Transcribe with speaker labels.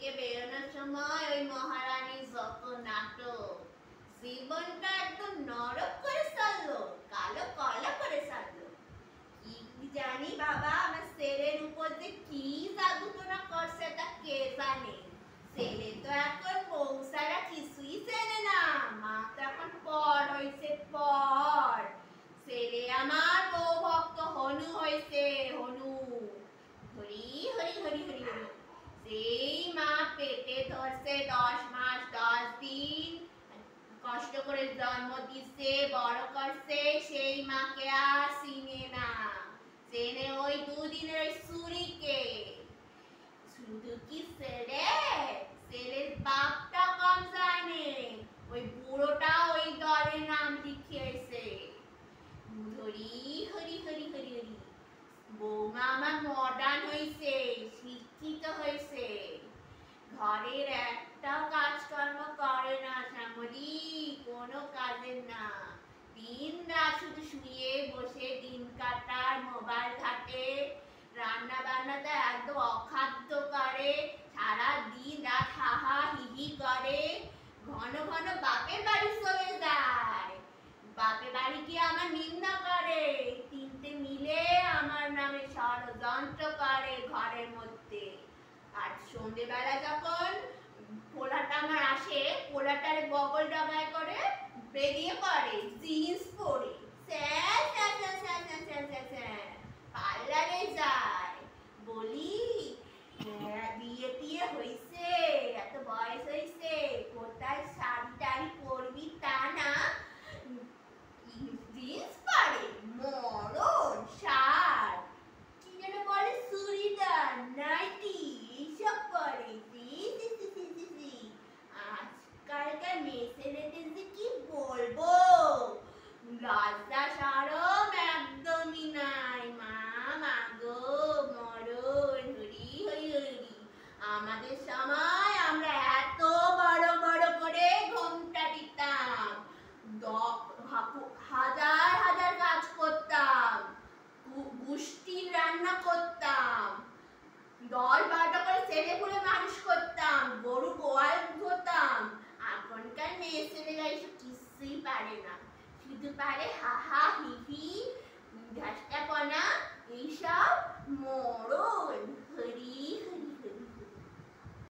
Speaker 1: থেকে বেরোনোর সময় ওই মহারানীর যত নাটক, জীবনটা একদম নরক করে ছাড়লো, কালো কলা করে ছাড়লো। কি জানি বাবা, আমার ছেলের উপর যে কি জাদুটোনা করছে তা কে জানে। ছেলে তো এখন বউ ছাড়া কিছুই চেনে না, মা তো এখন পর হইছে পর। ছেলে আমার বউ ভক্ত হনু হইছে, হনু। হরি হরি হরি হরি হরি। যেই মা পেটে ধরছে 10 মাস 10 দিন কষ্ট করে জন্ম দিচ্ছে, বড় করছে, সেই মাকে আর চিনে না। চেনে ওই দুদিনের ওই চুরিকে। শুধু কি ছেলে, ছেলের বাপটা কম জানে, ওই বুড়োটা ওই দলে নাম লিখিয়েছে। হরি হরি হরি হরি হরি। বৌমা আমার মডার্ন হয়েছে, শিক্ষিত হয়েছে, ঘরের একটা কাজকর্ম করে না শ্যামলী, কোনো কাজের না। দিন রাত শুধু শুয়ে বসে দিন কাটার, মোবাইল ঘাটে, রান্না বান্নাটা একদম অখাদ্য করে, সারা দিন রাত হাহা হিহি করে, ঘন ঘন বাপের বাড়ি চলে যায়। বাপের বাড়ি কি আমার নিন্দা করে, তিনটে মিলে আমার নামে ষড়যন্ত্র করে ঘরের মধ্যে। আর সন্ধ্যেবেলা যখন পোলাটা আমার আসে, পোলাটারে বগল ডাবায় করে বেরিয়ে পড়ে জিন্স পরে, পার্লারে যায়। বলি বিয়ে টিয়ে হইছে, এত বয়স হইছে, কোথায় শাড়ি টাড়ি পরবি তা না, জিন্স পরে, মরণ, শার্ট, কি যেন বলে চুড়িদার, নাইটি, এইসব পরে। আজকালকার মেয়ে ছেলেদের যে কি বলবো, লজ্জা শরম একদমই নাই। মা মাগো মরণ, হরি হরি হরি। আমাদের সময় আমরা এত বড় বড় করে ঘোমটা দিতাম, হাজার হাজার কাজ করতাম, গুষ্টির রান্না করতাম, 10-12টা করে ছেলে পুলে মানুষ করতাম, গরু গোয়াল ধরতাম। এখনকার মেয়ে ছেলেরা এসব কিছুই পারে না, শুধু পারে হাহা হিহি